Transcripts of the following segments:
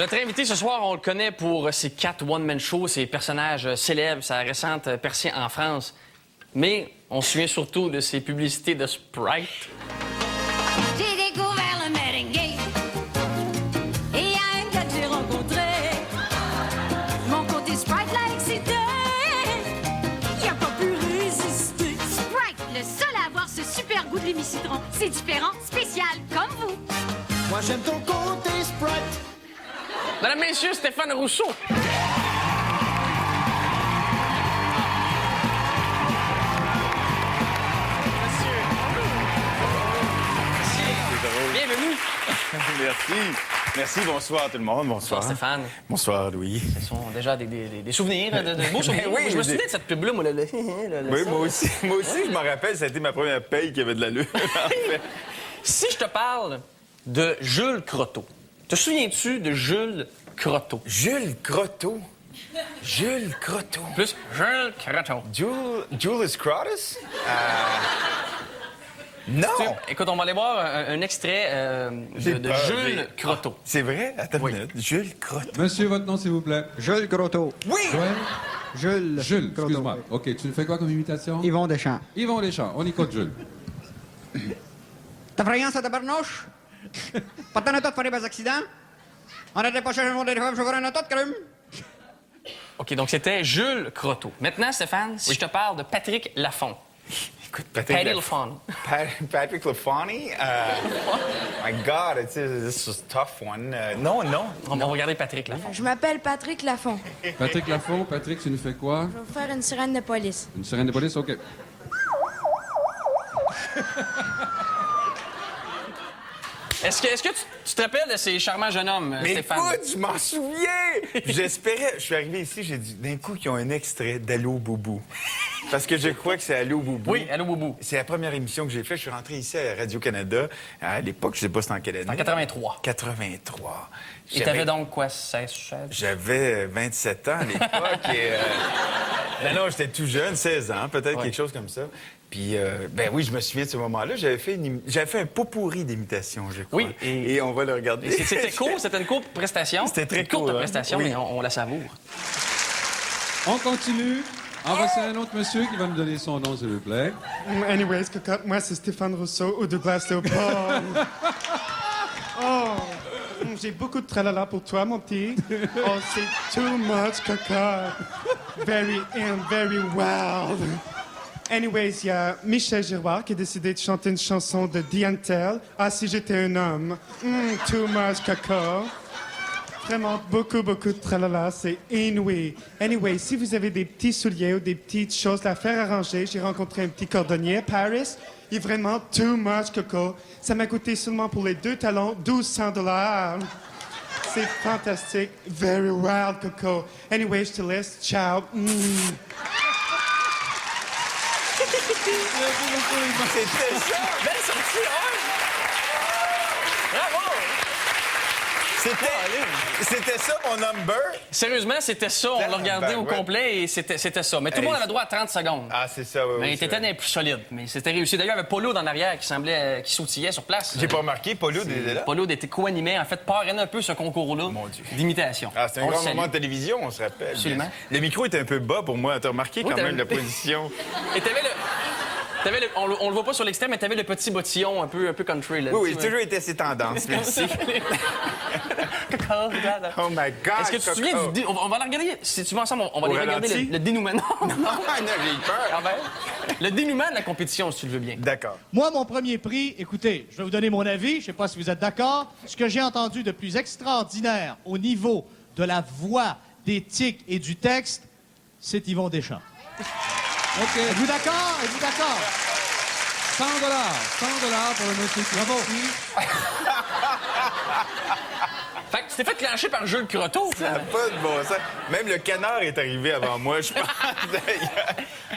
Notre invité ce soir, on le connaît pour ses 4 one-man shows, ses personnages célèbres, sa récente percée en France. Mais on se souvient surtout de ses publicités de Sprite. J'ai découvert le merengue et il y a un gars que j'ai rencontré. Mon côté Sprite l'a excité. Il a pas pu résister. Sprite, le seul à avoir ce super goût de l'émi-citron. C'est différent, spécial, comme vous. Moi j'aime ton côté Sprite. Mesdames, messieurs, Stéphane Rousseau. Bienvenue. Merci. Merci, bonsoir tout le monde. Bonsoir. Bonsoir, Stéphane. Bonsoir, Louis. Ce sont déjà des souvenirs, de beaux souvenirs. oui, je me j'ai- souviens de cette pub-là, moi. Oui, moi aussi, je m'en rappelle, ça a été ma première paye qui avait de l'allure. en fait. Si je te parle de Jules Croteau, te souviens-tu de Jules Croteau? Jules Croteau. Jules Croteau. Plus Jules Croteau. Julius Crotus? Non! Écoute, on va aller voir un extrait J'ai de peur, Jules mais- Croteau. C'est vrai? Attends Oui. une minute. Jules Croteau. Monsieur, votre nom, s'il vous plaît. Jules Grotto. Oui! Joël? Jules. Jules, Grotto. excuse-moi. OK, tu nous fais quoi comme imitation? Yvon Deschamps. Yvon Deschamps. On écoute, Jules. T'as frayant ça tabarnouche? Pas tant de temps de faire des accidents? On n'était pas chercher le monde des femmes, je vois un auto de crème. OK, donc c'était Jules Croteau. Maintenant, Stéphane, si je te parle de Patrick Laffont. Écoute, Patty Lafont. Patrick Lafoni? My God, this was a tough one. Non. On va regarder Patrick Laffont. Je m'appelle Patrick Lafont. Patrick Lafont. Patrick, tu nous fais quoi? Je vais vous faire une sirène de police. Une sirène de police? OK. Est-ce que tu te rappelles de ces charmants jeunes hommes, Mais Stéphane? écoute, je m'en souviens! J'espérais, je suis arrivé ici, j'ai dit d'un coup qu'ils ont un extrait d'Allô Boubou. Parce que je crois que c'est Allô Boubou. Oui, allô, Boubou. C'est la première émission que j'ai faite. Je suis rentré ici à Radio-Canada. À l'époque, je sais pas c'était en quelle année. En 83. 83. Et t'avais donc quoi, 16? J'avais 27 ans à l'époque. Non, j'étais tout jeune, 16 ans, peut-être Ouais. quelque chose comme ça. Puis, ben oui, je me souviens de ce moment-là. J'avais fait un pot pourri d'imitations, je crois. Oui, et on va le regarder. C'était court, c'était une courte prestation. C'était très Une courte court, hein? prestation, Oui. mais on la savoure. On continue. En voici un autre monsieur qui va nous donner son nom, s'il vous plaît. Anyways, cocotte, moi c'est Stéphane Rousseau ou Douglas Léopold. Oh, j'ai beaucoup de tralala pour toi, mon petit. Oh, c'est too much, cocotte. Very in, very wild. Anyways, il y a Michel Giroir qui a décidé de chanter une chanson de Diane Tell. Ah, si j'étais un homme. Too much, cocotte. Vraiment, beaucoup de tralala, c'est inouï. Anyway, si vous avez des petits souliers ou des petites choses à faire arranger, j'ai rencontré un petit cordonnier à Paris. Il est vraiment too much, Coco. Ça m'a coûté seulement pour les 2 talons $1,200. C'est fantastique. Very wild, Coco. Anyway, je te laisse. Ciao. C'était ça! Belle sortie, ouais! Bravo! C'était ça, mon number? Sérieusement, c'était ça. On l'a regardé au ouais. complet et c'était ça. Mais tout le Hey. monde avait droit à 30 secondes. Ah, c'est ça, oui. Mais oui, il c'est était vrai. des plus solides. Mais c'était réussi. D'ailleurs, il y avait Polo dans l'arrière qui sautillait sur place. J'ai pas remarqué, Paulo était là? Polo était co-animé, en fait, parrainait un peu ce concours-là Mon Dieu. d'imitation. Ah, c'est un On le grand salue. moment de télévision, on se rappelle. Absolument. Le micro était un peu bas pour moi. T'as remarqué Oui, quand t'avais- même la position? Et on le voit pas sur l'extrême, mais t'avais le petit bottillon un peu country. Là, Oui, oui, Tu j'ai sais, toujours été assez tendance, merci. Oh my God! Est-ce que tu te souviens Coco. du... On va la regarder. Si tu veux ensemble, on va Au aller regarder ralenti? le dénouement. Non, Ah, non, j'ai eu peur. quand même. Le dénouement de la compétition, si tu le veux bien. D'accord. Moi, mon premier prix, écoutez, je vais vous donner mon avis, je ne sais pas si vous êtes d'accord. Ce que j'ai entendu de plus extraordinaire au niveau de la voix, des tics et du texte, c'est Yvon Deschamps. OK. Êtes-vous d'accord? Êtes-vous d'accord? 100 $. 100 pour le monsieur qui Bravo. Fait que tu t'es fait clencher par Jules Croteau. Ça n'a pas de bon sens. Même le canard est arrivé avant moi, je pense.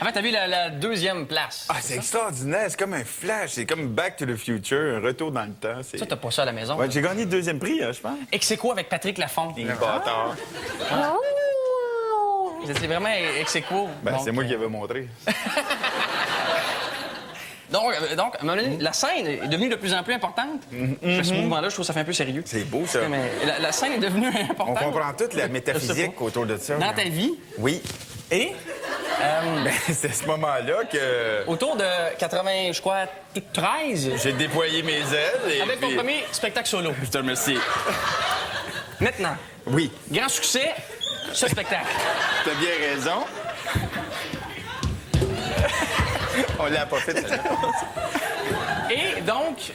En fait, t'as vu la deuxième place. Ah, c'est extraordinaire. C'est comme un flash. C'est comme Back to the Future, un retour dans le temps. C'est... Ça, t'as pas ça à la maison. Ouais, j'ai gagné le deuxième prix, hein, je pense. Et que c'est quoi avec Patrick Laffont? Les bâtards. Vous étiez vraiment ex aequo. Ben, Donc, c'est moi qui avais montré. Donc, à un moment donné, la scène est devenue de plus en plus importante. À ce mouvement-là, je trouve que ça fait un peu sérieux. C'est beau, ça. Mais la scène est devenue On importante. comprend toute la Je sais métaphysique pas. autour de ça. Dans ta vie. Oui. Et Ben, c'est à ce moment-là que autour de 80, je crois, 13, j'ai déployé mes ailes. Et avec ton puis- premier spectacle solo. Je te remercie. Maintenant, Oui, grand succès, ce spectacle. t'as bien raison. On l'a pas fait, celle-là. Et donc,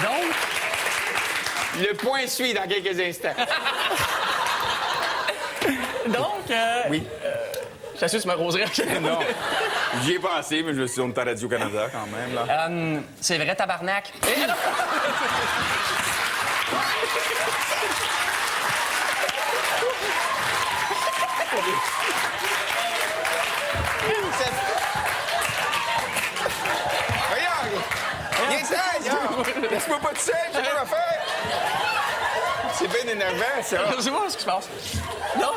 donc, Le point suit dans quelques instants. oui. J'assure, tu me roserais. Non, j'y ai pensé, mais je me suis dit, on est à Radio-Canada quand même, là. C'est vrai, tabarnak. Regarde! Viens ça, laisse-moi pas tout seul, je sais pas quoi faire! C'est bien énervant, ça. Je sais pas ce qui se passe. Donc,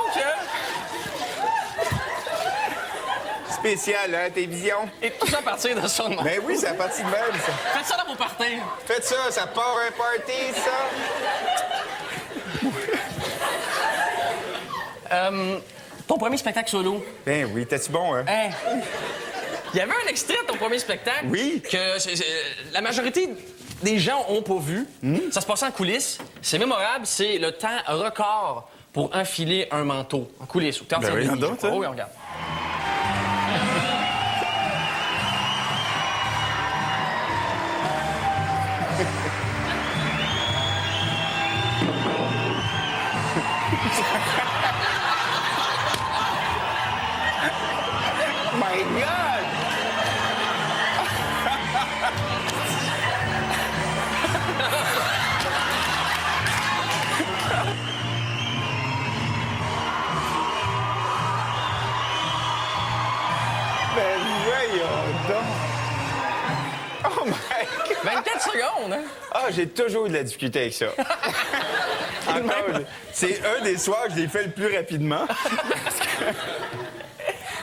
Spécial, hein, télévision? et tout ça à partir de ça. Ben oui, c'est à partir de même, ça. Faites ça dans vos parties. Faites ça, ça part un party, ça. Ton premier spectacle solo. Ben oui, t'es-tu bon, hein? Hein? Il y avait un extrait de ton premier spectacle. Oui. Que la majorité des gens ont pas vu. Ça se passait en coulisses. C'est mémorable. C'est le temps record pour enfiler un manteau en coulisses. Au Théâtre Ben oui, Saint-Denis. donc, ça. Oh oui, on regarde. My God! Ben voyons donc! Oh my God! 24 secondes, hein? Ah, j'ai toujours eu de la difficulté avec ça. Encore, c'est un des soirs que je l'ai fait le plus rapidement. Parce que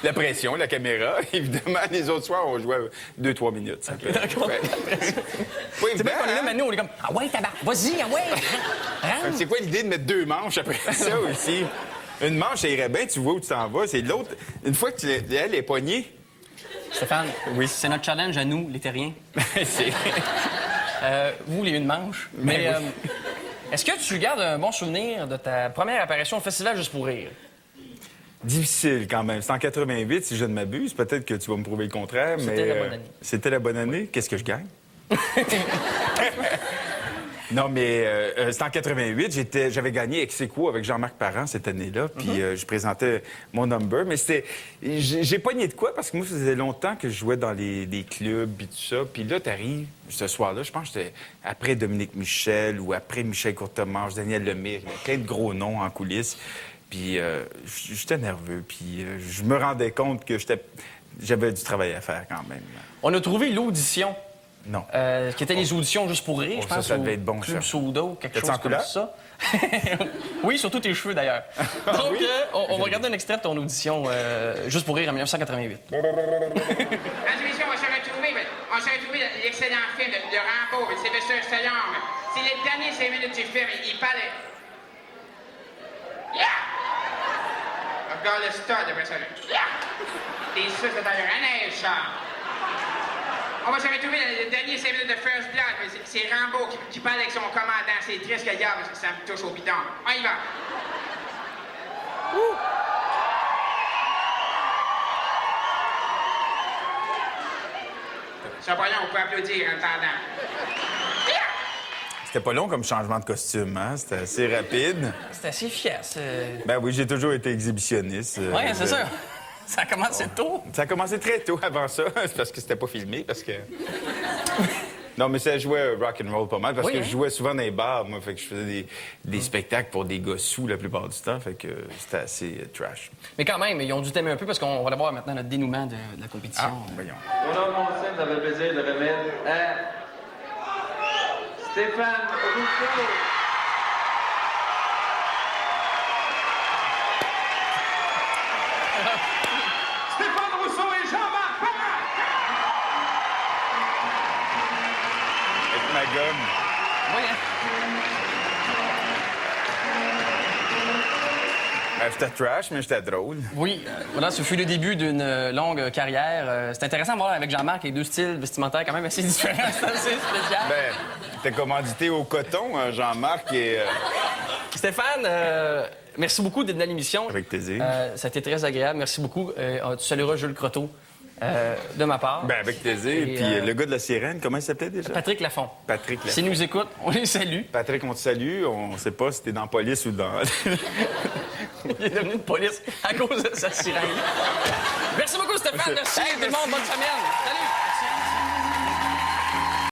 la pression, la caméra, évidemment, les autres soirs, on jouait 2-3 minutes. Ça fait- D'accord. Ouais. Pas C'est évident, bien qu'on est là hein? maintenant, on est comme ah ouais, tabac, vas-y, ah ouais! Rentre. C'est quoi l'idée de mettre 2 manches après ça aussi? Une manche, ça irait bien, tu vois où tu t'en vas. C'est l'autre. Une fois que elle est poignée, Stéphane, oui. C'est notre challenge à nous, les terriens. c'est. Vous, les une manche. Mais est-ce que tu gardes un bon souvenir de ta première apparition au Festival Juste pour rire? Difficile quand même. C'est en 88, si je ne m'abuse. Peut-être que tu vas me prouver le contraire, mais... C'était la bonne année. C'était la bonne année. Qu'est-ce que je gagne? Non, mais c'était en 88. J'avais gagné ex aequo avec Jean-Marc Parent cette année-là. Puis je présentais mon number. Mais c'était... J'ai pogné de quoi? Parce que moi, ça faisait longtemps que je jouais dans les clubs puis tout ça. Puis là, t'arrives, ce soir-là, je pense que c'était après Dominique Michel ou après Michel Courtemanche, Daniel Lemire. Il y avait plein de gros noms en coulisses. Puis j'étais nerveux. Puis je me rendais compte que j'avais du travail à faire quand même. On a trouvé l'audition, Non. qui était les auditions Juste pour rire, Oh, je ça, pense. ça au devait être bon, Club ça. Soda ou quelque T'as-tu chose en comme couleur? ça. Oui, surtout tes cheveux, d'ailleurs. Donc, on va regarder un extrait de ton audition Juste pour rire en 1988. Mesdames et messieurs, on s'est retrouvé l'excellent film de Rambo avec Sylvester Stallone. C'est les derniers 5 minutes du film. Il parlait. Yeah! Regarde le stud après ça. Là. Yeah! T'es sûr que c'est dans un neige, ça. On va se retrouver dans les derniers 5 minutes de First Blood. C'est Rambo qui parle avec son commandant. C'est triste que regarde parce que ça me touche au bidon. On y va. Ça va long, on peut applaudir en attendant. C'était pas long comme changement de costume, hein? C'était assez rapide. C'est assez efficace. Ben oui, j'ai toujours été exhibitionniste. Oui, c'est ça. Ça a commencé tôt. Ça a commencé très tôt avant ça. C'est parce que c'était pas filmé, parce que... Non, mais ça jouait rock and roll pas mal, parce Oui, que hein? je jouais souvent dans les bars, moi. Fait que je faisais des spectacles pour des gars sous la plupart du temps. Fait que c'était assez trash. Mais quand même, ils ont dû t'aimer un peu parce qu'on va voir maintenant notre dénouement de la compétition. Voyons. Au nom de mon scène, j'avais le plaisir de remettre à Stéphane Rousseau. J'étais trash, mais j'étais drôle. Oui, voilà, ce fut le début d'une longue carrière. C'est intéressant de voir avec Jean-Marc les deux styles vestimentaires quand même assez différents. C'est assez spécial. Ben, t'es commandité au coton, Jean-Marc, et... Stéphane, merci beaucoup d'être dans l'émission. Avec plaisir. Ça a été très agréable. Merci beaucoup. Tu salueras Jules Croteau de ma part. Ben, avec plaisir. Et, Puis le gars de la sirène, comment il s'appelait déjà? Patrick Lafont. Patrick Lafont. S'ils nous écoutent, on les salue. Patrick, on te salue. On sait pas si t'es dans la police ou dans... Il est devenu de police à cause de sa sirène. Merci beaucoup, Stéphane. Merci, tout le monde. Bonne semaine. Salut.